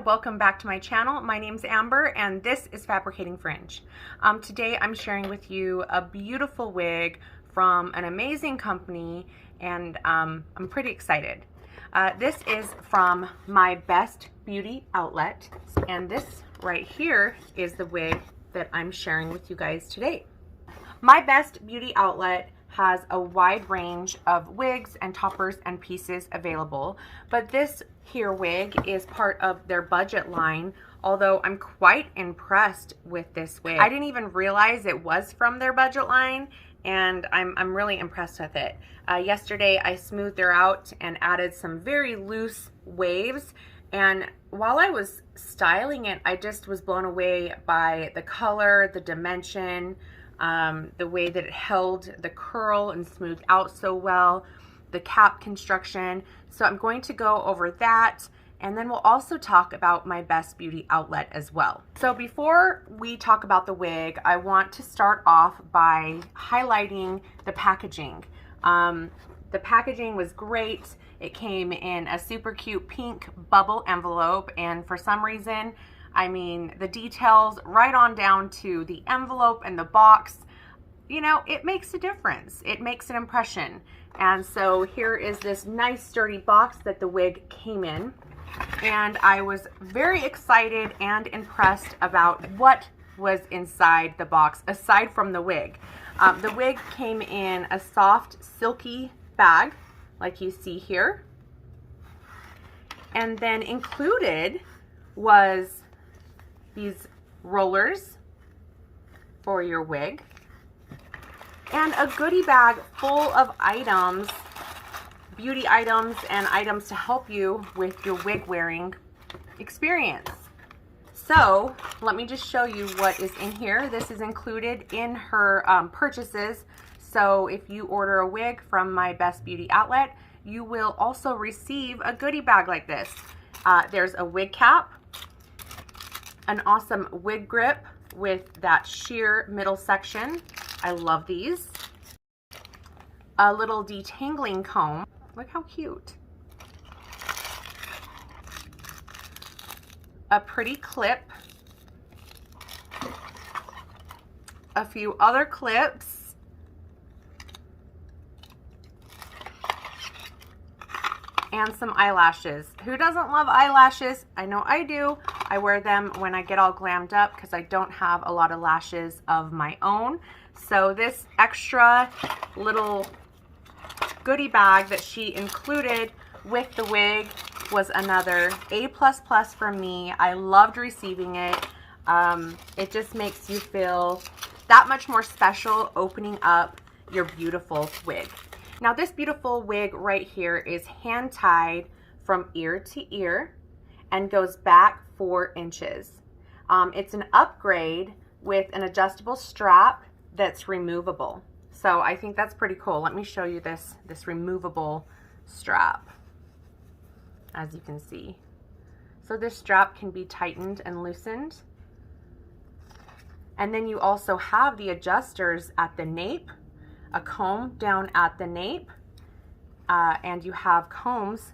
welcome back to my channel. My name's Amber and this is Fabricating Fringe. Today I'm sharing with you a beautiful wig from an amazing company and I'm pretty excited. This is from My Best Beauty Outlet, and this right here is the wig that I'm sharing with you guys today. My Best Beauty Outlet has a wide range of wigs and toppers and pieces available, but this here wig is part of their budget line, although I'm quite impressed with this wig. I didn't even realize it was from their budget line, and I'm really impressed with it. Yesterday I smoothed her out and added some very loose waves, and while I was styling it, I just was blown away by the color, the dimension, the way that it held the curl and smoothed out so well, the cap construction. So I'm going to go over that, and then we'll also talk about My Best Beauty Outlet as well. So before we talk about the wig, I want to start off by highlighting the packaging. The packaging was great. It came in a super cute pink bubble envelope, and for some reason, I mean, the details right on down to the envelope and the box, you know, it makes a difference. It makes an impression. And so here is this nice sturdy box that the wig came in. And I was very excited and impressed about what was inside the box, aside from the wig. The wig came in a soft, silky bag, like you see here. And then included was these rollers for your wig, and a goodie bag full of items, beauty items and items to help you with your wig wearing experience. So let me just show you what is in here. This is included in her purchases. So if you order a wig from My Best Beauty Outlet, you will also receive a goodie bag like this. There's a wig cap, an awesome wig grip with that sheer middle section. I love these. A little detangling comb. Look how cute. A pretty clip. A few other clips. And some eyelashes. Who doesn't love eyelashes? I know I do. I wear them when I get all glammed up because I don't have a lot of lashes of my own. So this extra little goodie bag that she included with the wig was another A++ for me. I loved receiving it. It just makes you feel that much more special opening up your beautiful wig. Now this beautiful wig right here is hand tied from ear to ear and goes back 4 inches. It's an upgrade with an adjustable strap that's removable. So I think that's pretty cool. Let me show you this removable strap, as you can see. So this strap can be tightened and loosened. And then you also have the adjusters at the nape, a comb down at the nape, and you have combs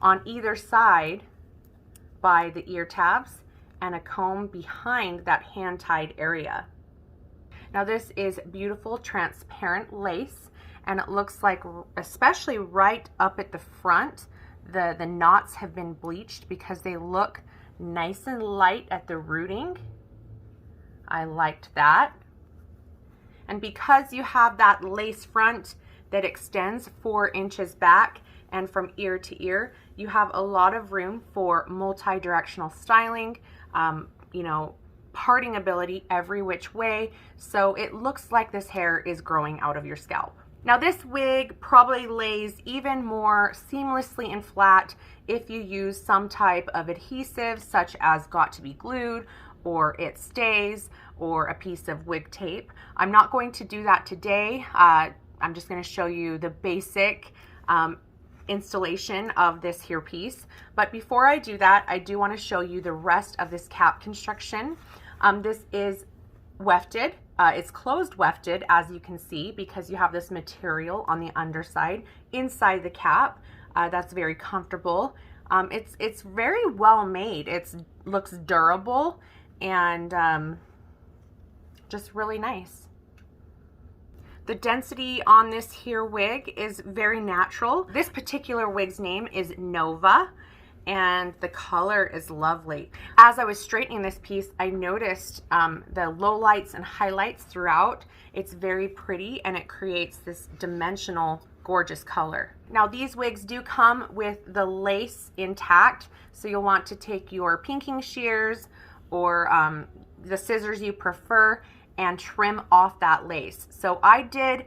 on either side by the ear tabs and a comb behind that hand-tied area. Now this is beautiful transparent lace, and it looks like, especially right up at the front, the knots have been bleached because they look nice and light at the rooting. I liked that. And because you have that lace front that extends 4 inches back and from ear to ear, you have a lot of room for multi-directional styling, you know, parting ability every which way. So it looks like this hair is growing out of your scalp. Now this wig probably lays even more seamlessly and flat if you use some type of adhesive such as Got to Be Glued, or It Stays, or a piece of wig tape. I'm not going to do that today. I'm just going to show you the basic installation of this here piece. But before I do that, I do want to show you the rest of this cap construction. This is wefted. It's closed wefted, as you can see, because you have this material on the underside inside the cap. That's very comfortable. It's very well made. It looks durable and just really nice. The density on this here wig is very natural. This particular wig's name is Nova, and the color is lovely. As I was straightening this piece, I noticed the lowlights and highlights throughout. It's very pretty and it creates this dimensional, gorgeous color. Now these wigs do come with the lace intact, so you'll want to take your pinking shears or the scissors you prefer and trim off that lace. So I did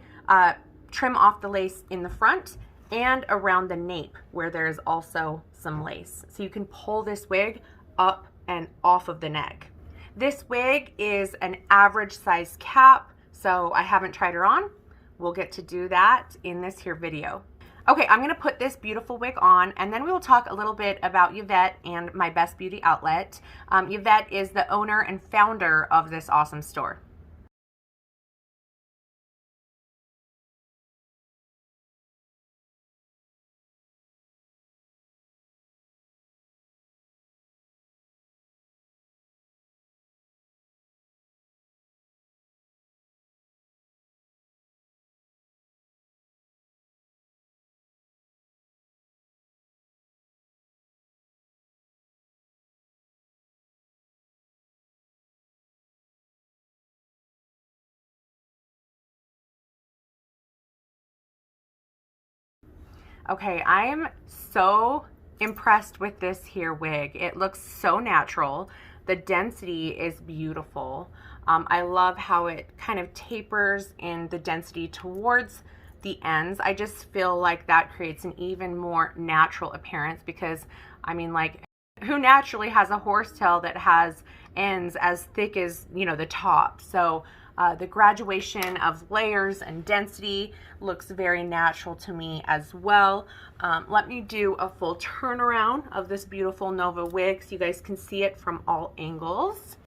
trim off the lace in the front and around the nape where there's also some lace. So you can pull this wig up and off of the neck. This wig is an average size cap, so I haven't tried her on. We'll get to do that in this here video. Okay, I'm gonna put this beautiful wig on and then we will talk a little bit about Yvette and My Best Beauty Outlet. Yvette is the owner and founder of this awesome store. Okay, I am so impressed with this here wig. It looks so natural. The density is beautiful. I love how it kind of tapers in the density towards the ends. I just feel like that creates an even more natural appearance because, I mean, like, who naturally has a horsetail that has ends as thick as, you know, the top? So the graduation of layers and density looks very natural to me as well. Let me do a full turnaround of this beautiful Nova wig so you guys can see it from all angles.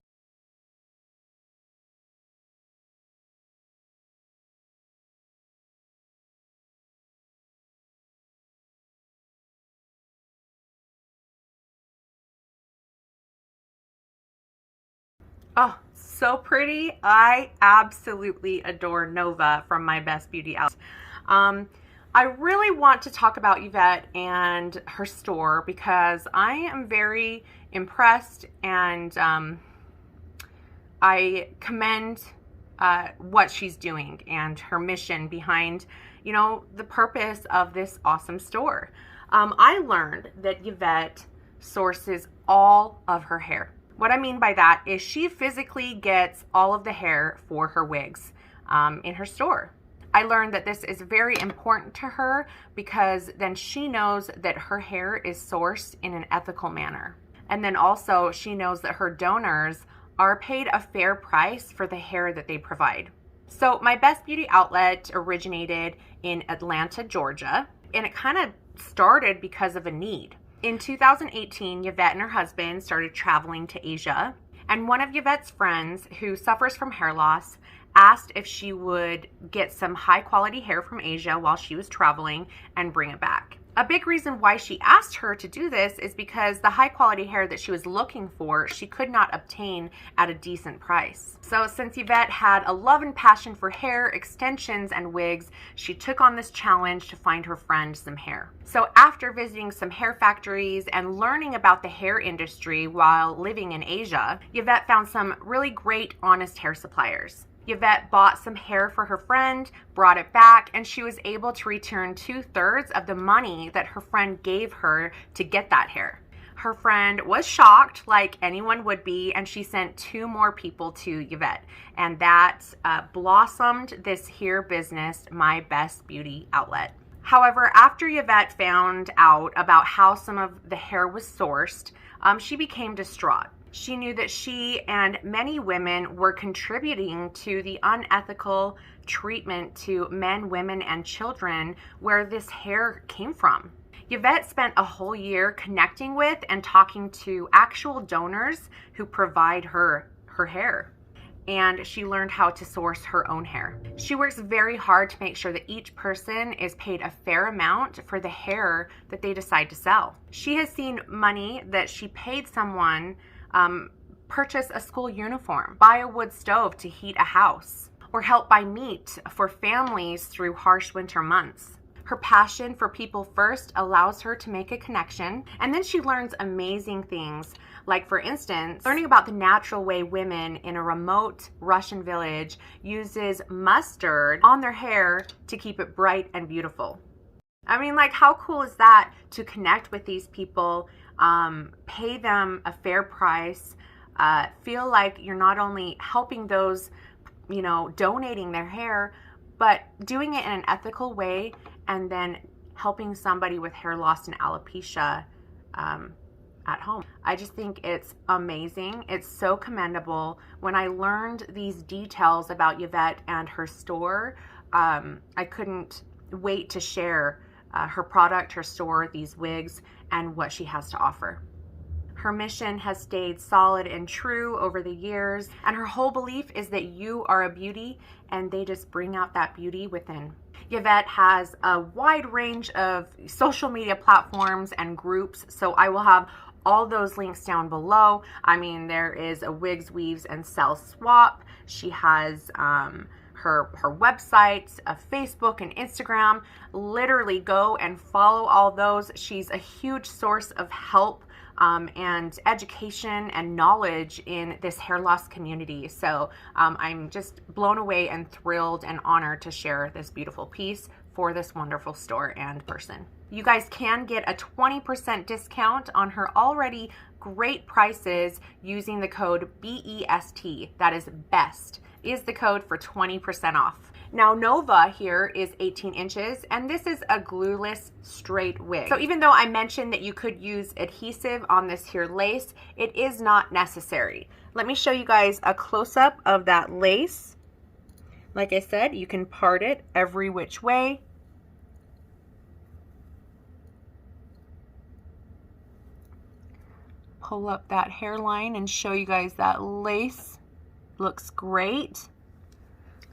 Oh, so pretty. I absolutely adore Nova from My Best Beauty Outlet. I really want to talk about Yvette and her store because I am very impressed and I commend what she's doing and her mission behind, you know, the purpose of this awesome store. I learned that Yvette sources all of her hair. What I mean by that is she physically gets all of the hair for her wigs in her store. I learned that this is very important to her because then she knows that her hair is sourced in an ethical manner. And then also she knows that her donors are paid a fair price for the hair that they provide. So My Best Beauty Outlet originated in Atlanta, Georgia, and it kind of started because of a need. In 2018, Yvette and her husband started traveling to Asia, and one of Yvette's friends who suffers from hair loss asked if she would get some high quality hair from Asia while she was traveling and bring it back. A big reason why she asked her to do this is because the high quality hair that she was looking for, she could not obtain at a decent price. So since Yvette had a love and passion for hair, extensions, and wigs, she took on this challenge to find her friend some hair. So after visiting some hair factories and learning about the hair industry while living in Asia, Yvette found some really great, honest hair suppliers. Yvette bought some hair for her friend, brought it back, and she was able to return 2/3 of the money that her friend gave her to get that hair. Her friend was shocked, like anyone would be, and she sent 2 more people to Yvette. And that blossomed this here business, My Best Beauty Outlet. However, after Yvette found out about how some of the hair was sourced, she became distraught. She knew that she and many women were contributing to the unethical treatment to men, women, and children where this hair came from. Yvette spent a whole year connecting with and talking to actual donors who provide her hair. and she learned how to source her own hair. She works very hard to make sure that each person is paid a fair amount for the hair that they decide to sell. She has seen money that she paid someone purchase a school uniform, buy a wood stove to heat a house, or help buy meat for families through harsh winter months. Her passion for people first allows her to make a connection, and then she learns amazing things, like, for instance, learning about the natural way women in a remote Russian village uses mustard on their hair to keep it bright and beautiful. I mean, like, how cool is that to connect with these people, pay them a fair price, feel like you're not only helping those, you know, donating their hair, but doing it in an ethical way, and then helping somebody with hair loss and alopecia at home. I just think it's amazing. It's so commendable. When I learned these details about Yvette and her store, I couldn't wait to share her product, her store, these wigs, and what she has to offer. Her mission has stayed solid and true over the years, and her whole belief is that you are a beauty, and they just bring out that beauty within. Yvette has a wide range of social media platforms and groups, so I will have all those links down below. I mean, there is a Wigs, Weaves, and Sell Swap. She has her website, a Facebook and Instagram. Literally go and follow all those. She's a huge source of help and education and knowledge in this hair loss community. So I'm just blown away and thrilled and honored to share this beautiful piece for this wonderful store and person. You guys can get a 20% discount on her already great prices using the code BEST. That is BEST is the code for 20% off. Now, Nova here is 18 inches, and this is a glueless straight wig. So even though I mentioned that you could use adhesive on this here lace, it is not necessary. Let me show you guys a close-up of that lace. Like I said, you can part it every which way. Pull up that hairline and show you guys that lace. Looks great.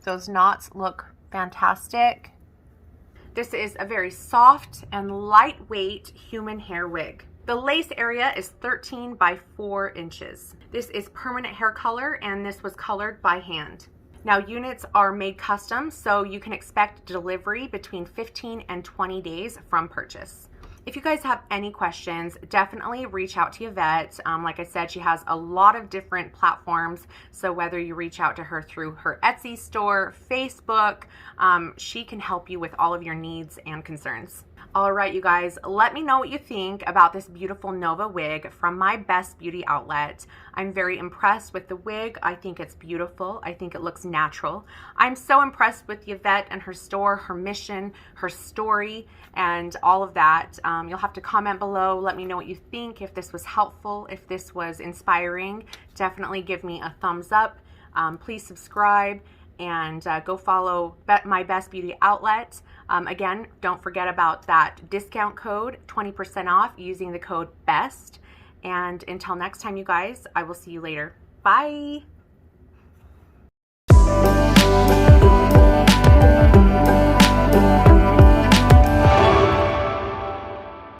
Those knots look fantastic. This is a very soft and lightweight human hair wig. The lace area is 13 by 4 inches. This is permanent hair color, and this was colored by hand. Now, units are made custom, so you can expect delivery between 15 and 20 days from purchase. If you guys have any questions, definitely reach out to Yvette. Like I said, she has a lot of different platforms, so whether you reach out to her through her Etsy store, Facebook, she can help you with all of your needs and concerns. All right, you guys, let me know what you think about this beautiful Nova wig from My Best Beauty outlet. I'm very impressed with the wig. I think it's beautiful. I think it looks natural. I'm so impressed with Yvette and her store, her mission, her story, and all of that. You'll have to comment below. Let me know what you think, if this was helpful, if this was inspiring. Definitely give me a thumbs up. Please subscribe, and go follow My Best Beauty outlet. Again, don't forget about that discount code, 20% off using the code BEST. And until next time, you guys, I will see you later. Bye.